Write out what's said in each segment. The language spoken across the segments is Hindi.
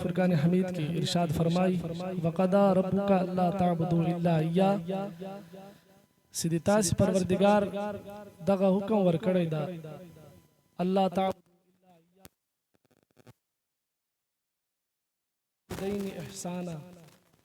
फुरकान हमीद की इरशाद फरमाई वक़दा रब्बुका अल्ला ताबुदू इल्ला इय्या सिदिता से परवरदिगार दगा हुक्म वर कड़े दा अल्लाह ताबुदैनी ihsana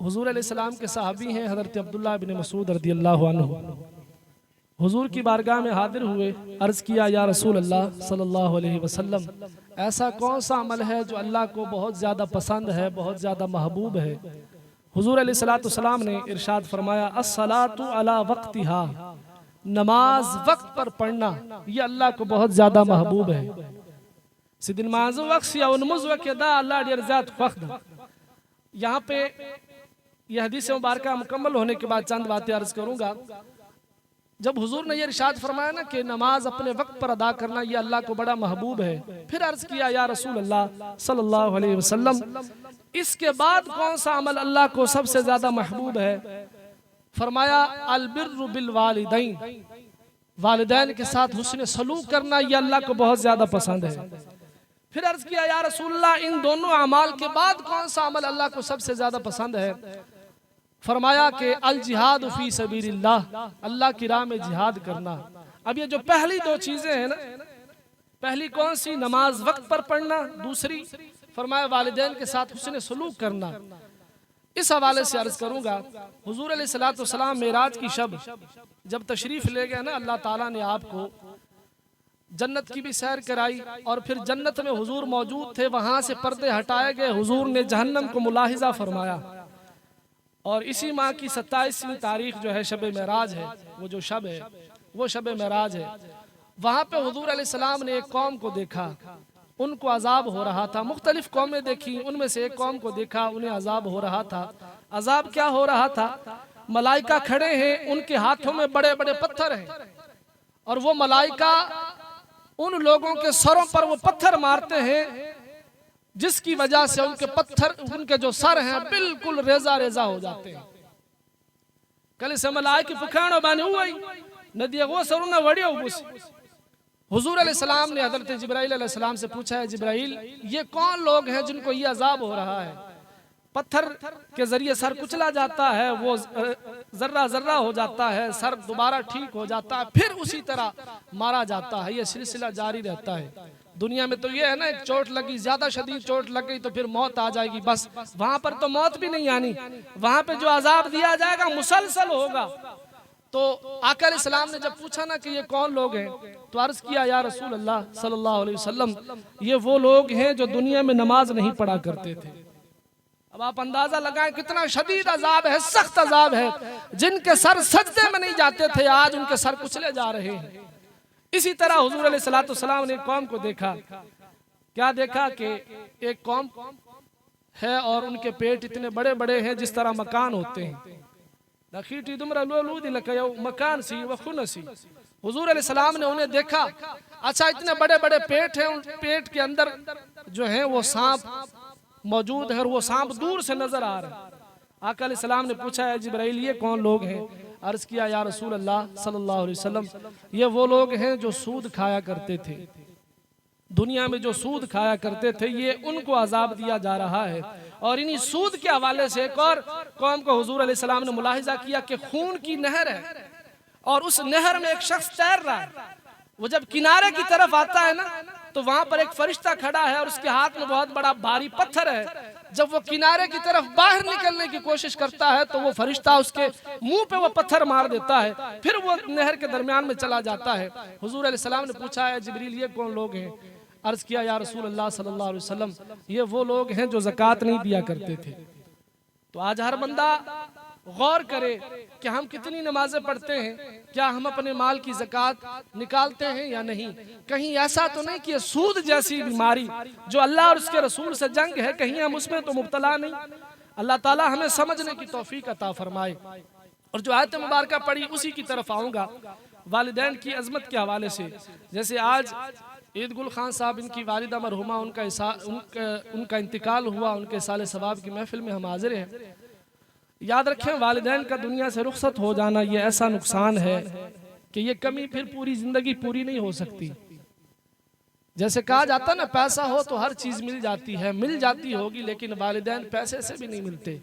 हुजूर अलैहिस्सलाम के सहाबी हैं हज़रत अब्दुल्ला बिन मसूद रज़ी अल्लाह अन्हु हुजूर की बारगाह में हाजिर हुए अर्ज़ किया या रसूल अल्लाह सल्लल्लाहु अलैहि वसल्लम ऐसा कौन सा अमल है जो अल्लाह को बहुत ज़्यादा पसंद है बहुत ज़्यादा महबूब है हुजूर अलैहिस्सलाम ने इरशाद फरमाया अस्सलातु अला वक्तिहा नमाज वक्त पर पढ़ना ये अल्लाह को बहुत ज़्यादा महबूब है सिदिन नमाज वक्त या उनमुज़ वक्त दा अल्लाह डियर ज़ात वक्त यहाँ पे यह हदीस मुबारक मुकम्मल होने के बाद चंद बातें अर्ज करूंगा जब हुजूर ने ये इरशाद फरमाया ना कि नमाज अपने वक्त पर अदा करना ये अल्लाह को बड़ा महबूब है फिर अर्ज किया या रसूल अल्लाह सल्लल्लाहु अलैहि वसल्लम इसके बाद कौन सा अमल अल्लाह को सबसे ज्यादा महबूब है फरमाया अल बिर्रु बिल वालिदैन वालिदैन के साथ हुस्न सलूक करना ये अल्लाह को बहुत ज्यादा पसंद है फिर अर्ज किया या रसूलल्लाह इन दोनों अमाल के बाद कौन सा अमल अल्लाह को सबसे ज्यादा पसंद है फरमाया कि अल जिहाद फी सबीलिल्लाह अल्लाह की राह में जिहाद करना अब ये जो पहली दो चीजें हैं ना पहली कौन सी नमाज वक्त पर पढ़ना दूसरी फरमाया वालिदैन के साथ हुस्न सलूक करना इस हवाले से अर्ज करूंगा हुजूर अलैहिस्सलातु वस्सलाम मेराज की शब जब तशरीफ ले गए ना अल्लाह ताला ने आपको जन्नत की भी सैर कराई और फिर जन्नत में हुजूर मौजूद थे वहां से पर्दे हटाए गए हुजूर ने जहन्नम को मुलाहिजा फरमाया और इसी माह की 27वीं तारीख जो है शब मेराज है वो जो शब है वो शब मेराज है वहां पे हुजूर अलैहिस्सलाम ने एक कौम को देखा उनको अजाब हो रहा था मुख्तलिफ कौमें देखी उनमें से एक कौम को देखा उन्हें अजाब हो रहा था अजाब क्या हो रहा था मलाइका खड़े हैं उनके हाथों में बड़े बड़े पत्थर हैं और वो मलाइका उन लोगों के सरों पर वो पत्थर मारते हैं जिसकी वजह से उनके पत्थर उनके जो सर हैं बिल्कुल रेजा रेजा हो जाते हैं कल से मलाइका पुखानो बाने हुई नदी वो सरुना वड़ियो बुस हुजूर अलैहिस्सलाम ने हजरत जिब्राइल अलैहिस्सलाम से पूछा है जिब्राइल ये कौन लोग हैं जिनको ये अजाब हो रहा है पत्थर के जरिए सर कुचला जाता है वो जर्रा जर्रा हो जाता है सर दोबारा ठीक हो जाता है फिर उसी तरह मारा जाता है ये सिलसिला जारी रहता है दुनिया में तो ये है ना एक चोट लगी ज्यादा शदीद चोट लग गई तो फिर मौत आ जाएगी बस वहां पर तो मौत भी नहीं आनी वहां पे जो अजाब दिया जाएगा मुसलसल होगा तो आका अलैहिस्सलाम ने जब पूछा ना कि ये कौन लोग हैं तो अर्ज किया या रसूल अल्लाह सल्लल्लाहु अलैहि वसल्लम ये वो लोग हैं जो दुनिया में नमाज नहीं पढ़ा करते थे अब आप अंदाजा लगाएं कितना शदीद अजाब है सख्त अजाब है जिनके सर सजदे में नहीं जाते थे आज उनके सर कुचले जा रहे हैं इसी तरह हुजूर अलैहिस्सलातु वस्सलाम ने कौम को देखा क्या देखा कि एक कौम है और उनके पेट इतने बड़े बड़े हैं जिस तरह मकान होते हैं मकान सी वखुनसी हुजूर अलैहिस्सलाम ने उन्हें देखा अच्छा इतने बड़े बड़े पेट हैं उन पेट के अंदर जो है वो सांप मौजूद है और वो सांप दूर से नजर आ रहा है आका अलैहिस्सलाम ने पूछा है जिब्राइल ये कौन लोग हैं अर्ज किया या रसूल अल्लाह सल्लल्लाहु अलैहि वसल्लम ये वो लोग हैं जो सूद खाया करते थे दुनिया में जो सूद खाया करते थे ये उनको अजाब दिया जा रहा है और इन्हीं सूद के हवाले से एक और कौम को हुजूर अलैहिस्सलाम ने मुलाहिजा किया कि खून की नहर है और उस नहर में एक शख्स तैर रहा है वो जब किनारे की तरफ आता है ना तो वहां पर एक फरिश्ता खड़ा है और उसके हाथ में बहुत बड़ा भारी पत्थर है जब वो किनारे की तरफ बाहर निकलने की कोशिश करता है तो वो फरिश्ता उसके मुंह पे वो पत्थर मार देता है, फिर वो नहर के दरमियान में चला जाता है। हुजूर अलैहिस्सलाम ने पूछा है जिब्रील ये कौन लोग हैं? अर्ज किया या रसूल अल्लाह सल्लल्लाहु अलैहि वसल्लम ये वो लोग हैं जो ज़कात नहीं दिया करते थे। तो आज हर बंदा गौर करे कि हम कितनी नमाजें पढ़ते हैं, क्या हम अपने माल की ज़कात निकालते हैं या नहीं। कहीं ऐसा तो नहीं कि सूद जैसी बीमारी जो अल्लाह और उसके रसूल से जंग है, कहीं हम उसमें तो मुब्तला नहीं। अल्लाह ताला हमें समझने की तौफीक अता फरमाए। और जो आयत मुबारका पढ़ी उसी की तरफ आऊँगा, वालिदैन की अजमत के हवाले से। जैसे आज ईद गुल खान साहब इनकी वालिदा मरहुमा उनका इंतकाल हुआ, उनके साले सवाब की महफिल में हम हाजिर हैं। याद रखें वालिदैन का दुनिया से रुखसत हो जाना ये ऐसा नुकसान है कि ये कमी फिर पूरी जिंदगी पूरी नहीं हो सकती। जैसे कहा जाता ना पैसा हो तो हर चीज मिल जाती है, मिल जाती होगी, लेकिन वालिदैन पैसे से भी नहीं मिलते।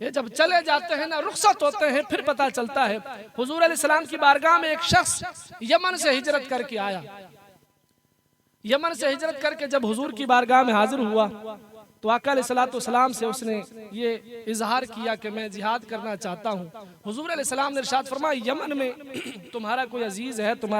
ये जब चले जाते हैं ना, रुखसत होते हैं, फिर पता चलता है। हुजूर अलैहिस्सलाम की बारगाह में एक शख्स यमन से हिजरत करके आया। यमन से हिजरत करके जब हुजूर की बारगाह में हाजिर हुआ तो आका अलैहिस्सलाम से उसने ये इजहार किया कि मैं जिहाद करना चाहता हूँ। हुजूर अलैहिस्सलाम ने इरशाद फरमाया यमन में तुम्हारा कोई अजीज है, तुम्हारा